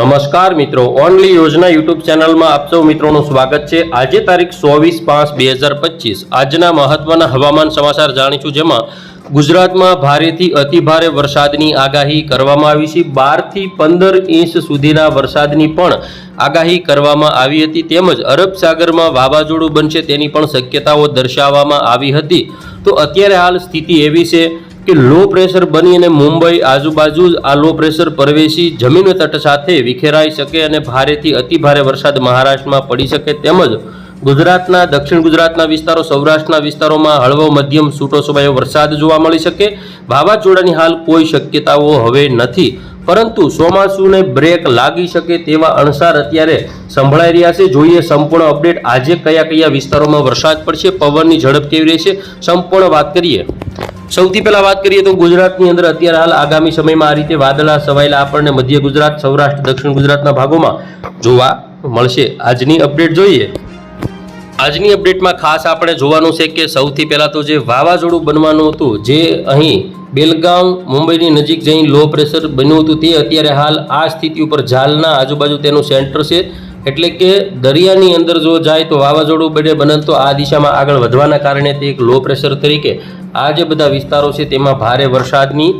નમસ્કાર મિત્રો, ઓનલી યોજના યુટ્યુબ ચેનલમાં આપ સૌ મિત્રોનું સ્વાગત છે। આજે તારીખ 24/5/2025 આજના મહત્વના હવામાન સમાચાર જાણીશું, જેમાં ગુજરાતમાં ભારેથી અતિભારે વરસાદની આગાહી કરવામાં આવી છે। 12 થી 15 ઇંચ સુધીના વરસાદની પણ આગાહી કરવામાં આવી હતી, તેમજ અરબ સાગરમાં વાવાઝોડું બનશે તેની પણ શક્યતાઓ દર્શાવવામાં આવી હતી। તો અત્યારે હાલ સ્થિતિ એવી છે કે લો પ્રેશર બની અને મુંબઈ આજુબાજુ આ લો પ્રેશર પ્રવેશી જમીન તટ સાથે વિખેરાઈ શકે અને ભારેથી અતિભારે વરસાદ મહારાષ્ટ્રમાં પડી શકે, તેમજ ગુજરાતના દક્ષિણ ગુજરાતના વિસ્તારો, સૌરાષ્ટ્રના વિસ્તારોમાં હળવો મધ્યમ છૂટોછવાયો વરસાદ જોવા મળી શકે। વાવાઝોડાની હાલ કોઈ શક્યતાઓ હવે નથી, પરંતુ ચોમાસુને બ્રેક લાગી શકે તેવા અણસાર અત્યારે સંભળાઈ રહ્યા છે। જોઈએ સંપૂર્ણ અપડેટ, આજે કયા કયા વિસ્તારોમાં વરસાદ પડશે, પવનની ઝડપ કેવી રહેશે, સંપૂર્ણ વાત કરીએ। સૌથી પહેલા વાત કરીએ તો ગુજરાતની અંદર અત્યારે હાલ આગામી સમયમાં આ રીતે વાદળા છવાયેલા આપણને મધ્ય ગુજરાત, સૌરાષ્ટ્ર, દક્ષિણ ગુજરાતના ભાગોમાં જોવા મળશે। આજની અપડેટ જોઈએ। આજની અપડેટમાં ખાસ આપણે જોવાનું છે કે સૌથી પહેલા તો જે વાવાઝોડું બનવાનું હતું, જે અહીં બેલગામ મુંબઈની નજીક જઈ લો પ્રેશર બન્યું હતું, તે અત્યારે હાલ આ સ્થિતિ ઉપર ઝાલના આજુબાજુ તેનું સેન્ટર છે, એટલે કે દરિયાની અંદર જો જાય તો વાવાઝોડું બને તો આ દિશામાં આગળ વધવાના કારણે તે એક લો પ્રેશર તરીકે આ જે બધા વિસ્તારો છે તેમાં ભારે વરસાદની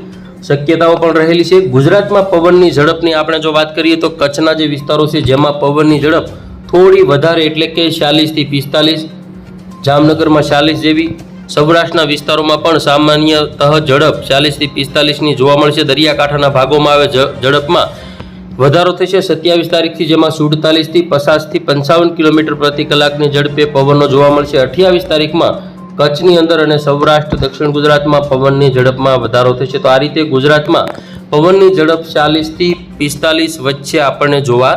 શક્યતાઓ પણ રહેલી છે। ગુજરાતમાં પવનની ઝડપની આપણે જો વાત કરીએ તો કચ્છના જે વિસ્તારો છે જેમાં પવનની ઝડપ થોડી વધારે એટલે કે 40 થી 45, જામનગરમાં 40 જેવી, સૌરાષ્ટ્રના વિસ્તારોમાં પણ સામાન્યતઃ ઝડપ 40 થી 45ની જોવા મળશે। દરિયાકાંઠાના ભાગોમાં આવે ઝડપમાં વધારો થશે 27 તારીખથી, જેમાં 47 થી 50 થી 55 કિલોમીટર પ્રતિ કલાકની ઝડપે પવનો જોવા મળશે। 28 તારીખમાં કચ્છની અંદર અને સૌરાષ્ટ્ર, દક્ષિણ ગુજરાતમાં પવનની ઝડપમાં વધારો થશે। તો આ રીતે ગુજરાતમાં પવનની ઝડપ 40 થી 45 વચ્ચે આપણને જોવા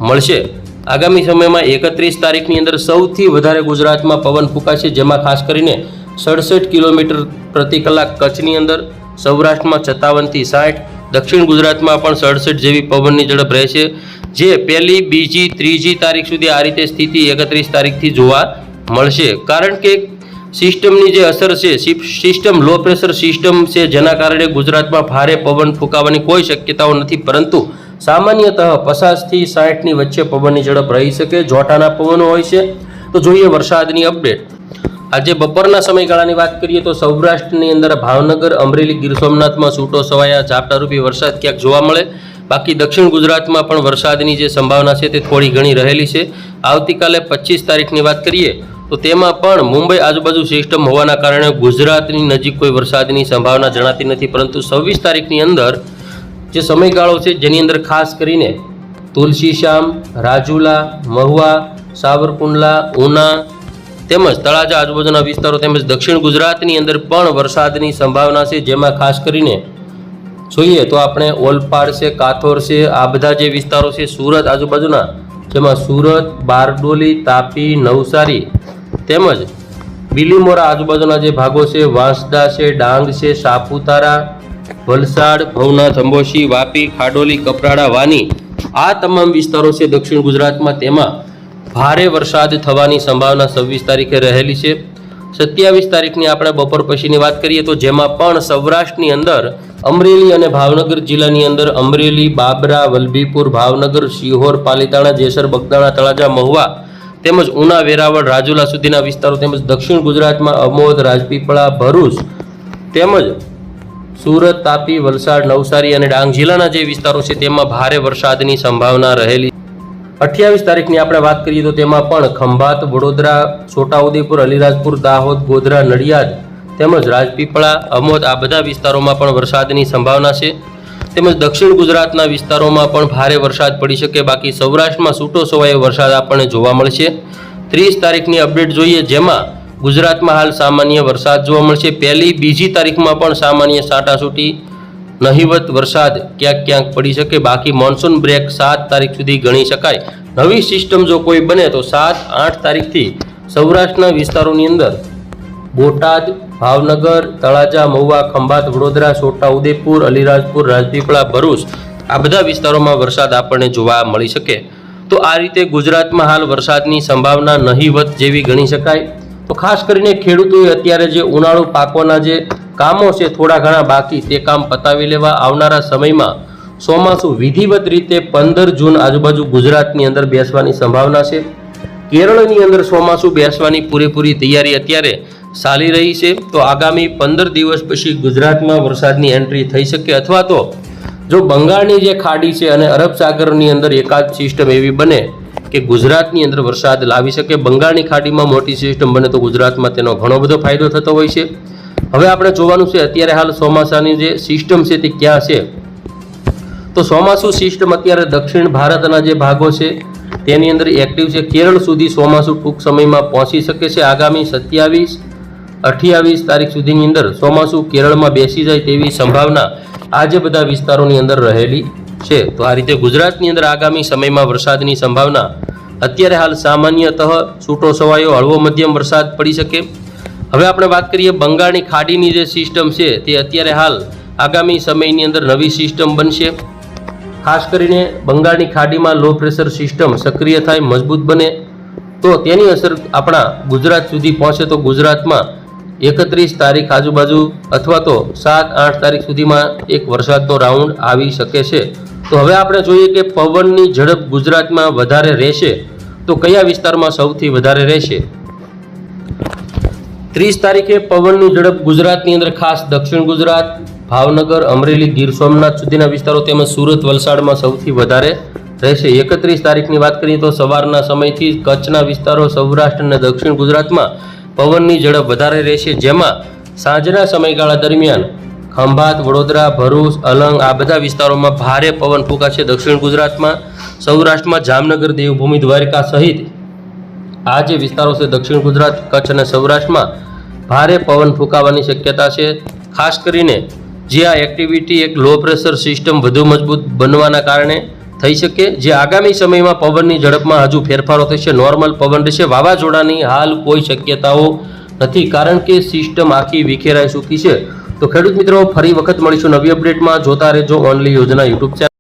મળશે। આગામી સમયમાં 31 તારીખની અંદર સૌથી વધારે ગુજરાતમાં પવન ફૂંકાશે, જેમાં ખાસ કરીને 67 કિલોમીટર પ્રતિ કલાક કચ્છની અંદર, સૌરાષ્ટ્રમાં 57 થી 60, દક્ષિણ ગુજરાતમાં પણ 67 જેવી પવનની ઝડપ રહેશે, જે પહેલી, બીજી, ત્રીજી તારીખ સુધી આ રીતે સ્થિતિ 31 તારીખથી જોવા મળશે। કારણ કે સિસ્ટમની જે અસર છે, સિસ્ટમ લો પ્રેશર સિસ્ટમ છે, જેના કારણે ગુજરાતમાં ભારે પવન ફૂંકાવાની કોઈ શક્યતાઓ નથી, પરંતુ સામાન્યતઃ 50 થી 60ની વચ્ચે પવનની ઝડપ રહી શકે, જોટાના પવનો હોય છે। તો જોઈએ વરસાદની અપડેટ। આજે બપોરના સમયગાળાની વાત કરીએ તો સૌરાષ્ટ્રની અંદર ભાવનગર, અમરેલી, ગીર સોમનાથમાં છૂટો છવાયા ઝાપટારૂપી વરસાદ ક્યાંક જોવા મળે। બાકી દક્ષિણ ગુજરાતમાં પણ વરસાદની જે સંભાવના છે તે થોડી ઘણી રહેલી છે। આવતીકાલે 25 તારીખની વાત કરીએ તો તેમાં પણ મુંબઈ આજુબાજુ સિસ્ટમ હોવાના કારણે ગુજરાતની નજીક કોઈ વરસાદની સંભાવના જણાતી નથી, પરંતુ 26 તારીખની અંદર જે સમયગાળો છે જેની અંદર ખાસ કરીને તુલસીશ્યામ, રાજુલા, મહુવા, સાવરકુંડલા, ઉના તેમજ તળાજા આજુબાજુના વિસ્તારો તેમજ દક્ષિણ ગુજરાતની અંદર પણ વરસાદની સંભાવના છે, જેમાં ખાસ કરીને જોઈએ તો આપણે ઓલપાડ છે, કાથોર છે, આ બધા જે વિસ્તારો છે સુરત આજુબાજુના, જેમાં સુરત, બારડોલી, તાપી, નવસારી તેમજ બિલીમોરા આજુબાજુના જે ભાગો છે, વાંસદા છે, ડાંગ છે, સાપુતારા, વલસાડ, ભવનાથ, અંબોશી, વાપી, ખાડોલી, કપરાડા, વાની, આ તમામ વિસ્તારો છે દક્ષિણ ગુજરાતમાં, તેમાં ભારે વરસાદ થવાની સંભાવના 26 તારીખે રહેલી છે। 27 તારીખની આપણે બપોર પછીની વાત કરીએ તો જેમાં પણ સૌરાષ્ટ્રની અંદર અમરેલી અને ભાવનગર જિલ્લાની અંદર અમરેલી, બાબરા, વલભીપુર, ભાવનગર, શિહોર, પાલીતાણા, જેસર, બગદાણા, તળાજા, મહુવા તેમજ ઉના, વેરાવળ, રાજુલા સુધીના વિસ્તારો તેમજ દક્ષિણ ગુજરાતમાં અમોદ, રાજપીપળા, ભરૂચ તેમજ સુરત, તાપી, વલસાડ, નવસારી અને ડાંગ જિલ્લાના જે વિસ્તારો છે તેમાં ભારે વરસાદની સંભાવના રહેલી। 28 તારીખની આપણે વાત કરીએ તો તેમાં પણ ખંભાત, વડોદરા, છોટાઉદેપુર, અલીરાજપુર, દાહોદ, ગોધરા, નડિયાદ તેમજ રાજપીપળા, અમોદ આ બધા વિસ્તારોમાં પણ વરસાદની સંભાવના છે, તેમજ દક્ષિણ ગુજરાતના વિસ્તારોમાં પણ ભારે વરસાદ પડી શકે। બાકી સૌરાષ્ટ્રમાં છૂટો છવાયો વરસાદ આપણને જોવા મળશે। 30 તારીખની અપડેટ જોઈએ, જેમાં ગુજરાતમાં હાલ સામાન્ય વરસાદ જોવા મળશે। પહેલી, બીજી તારીખમાં પણ સામાન્ય છાંટાછૂટી નહિવત વરસાદ ક્યાંક પડી શકે। બાકી મોન્સૂન બ્રેક 7 તારીખ સુધી ગણી શકાય। નવી સિસ્ટમ જો કોઈ બને તો 7-8 તારીખથી સૌરાષ્ટ્રના વિસ્તારોની અંદર બોટાદ, ભાવનગર, તળાજા, મહુવા, ખંભાત, વડોદરા, છોટાઉદેપુર, અલીરાજપુર, રાજપીપળા, ભરૂચ આ બધા વિસ્તારોમાં વરસાદ આપણને જોવા મળી શકે। તો આ રીતે ગુજરાતમાં હાલ વરસાદની સંભાવના નહિવત જેવી ગણી શકાય। તો ખાસ કરીને ખેડૂતોએ અત્યારે જે ઉનાળુ પાકોના જે કામો છે થોડા ઘણા બાકી, તે કામ પતાવી લેવા। આવનારા સમયમાં ચોમાસું વિધિવત રીતે 15 જૂન આજુબાજુ ગુજરાતની અંદર બેસવાની સંભાવના છે. કેરળની અંદર ચોમાસું બેસવાની પૂરેપૂરી તૈયારી અત્યારે ચાલી રહી છે. તો આગામી 15 દિવસ પછી ગુજરાતમાં વરસાદની એન્ટ્રી થઈ શકે, અથવા તો જો બંગાળની જે ખાડી છે અને અરબ સાગરની અંદર એકાદ સિસ્ટમ એવી બને કે ગુજરાતની અંદર વરસાદ લાવી શકે. બંગાળની ખાડીમાં મોટી સિસ્ટમ બને તો ગુજરાતમાં તેનો ઘણો બધો ફાયદો થતો હોય છે. હવે આપણે જોવાનું છે અત્યારે હાલ ચોમાસાની જે સિસ્ટમ છે તે ક્યાં છે. તો ચોમાસું સિસ્ટમ અત્યારે દક્ષિણ ભારતના જે ભાગો છે તેની અંદર એક્ટિવ છે. કેરળ સુધી ચોમાસું ટૂંક સમયમાં પહોંચી શકે છે. આગામી 27-28 તારીખ સુધીની અંદર ચોમાસું કેરળમાં બેસી જાય તેવી સંભાવના આ જે બધા વિસ્તારોની અંદર રહેલી છે. તો આ રીતે ગુજરાતની અંદર આગામી સમયમાં વરસાદની સંભાવના અત્યારે હાલ સામાન્યતઃ છૂટો છવાયો હળવો મધ્યમ વરસાદ પડી શકે. હવે આપણે વાત કરીએ બંગાળની ખાડીની જે સિસ્ટમ છે તે અત્યારે હાલ આગામી સમયની અંદર નવી સિસ્ટમ બનશે. ખાસ કરીને બંગાળની ખાડીમાં લો પ્રેશર સિસ્ટમ સક્રિય થાય, મજબૂત બને તો તેની અસર આપણા ગુજરાત સુધી પહોંચે તો ગુજરાતમાં 31 તારીખ આજુબાજુ અથવા તો 7-8 તારીખ સુધીમાં એક વરસાદનો રાઉન્ડ આવી શકે છે. તો હવે આપણે જોઈએ કે પવનની ઝડપ ગુજરાતમાં વધારે રહેશે તો કયા વિસ્તારમાં સૌથી વધારે રહેશે. 30 તારીખે પવનની ઝડપ ગુજરાતની અંદર ખાસ દક્ષિણ ગુજરાત, ભાવનગર, અમરેલી, ગીર સોમનાથ સુધીના વિસ્તારો તેમજ સુરત, વલસાડમાં સૌથી વધારે રહેશે. 31 તારીખની વાત કરીએ તો સવારના સમયથી કચ્છના વિસ્તારો, સૌરાષ્ટ્ર અને દક્ષિણ ગુજરાતમાં પવનની ઝડપ વધારે રહેશે, જેમાં સાંજના સમયગાળા દરમિયાન ખંભાત, વડોદરા, ભરૂચ, અલંગ આ બધા વિસ્તારોમાં ભારે પવન ફૂંકાશે. દક્ષિણ ગુજરાતમાં, સૌરાષ્ટ્રમાં જામનગર, દેવભૂમિ, દ્વારકા સહિત આ જે વિસ્તારો છે દક્ષિણ ગુજરાત, કચ્છ અને સૌરાષ્ટ્રમાં ભારે પવન ફૂંકાવાની શક્યતા છે. ખાસ કરીને જે આ એક્ટિવિટી એક લો પ્રેશર સિસ્ટમ વધુ મજબૂત બનવાના કારણે થઈ શકે, જે આગામી સમયમાં પવનની ઝડપમાં હજુ ફેરફારો થશે, નોર્મલ પવન રહેશે. વાવાઝોડાની હાલ કોઈ શક્યતાઓ નથી કારણ કે સિસ્ટમ આખી વિખેરાઈ ચૂકી છે. તો ખેડૂત મિત્રો ફરી વખત મળીશું નવી અપડેટમાં. જોતા રહેજો ઓનલી યોજના યુટ્યુબ ચેનલ.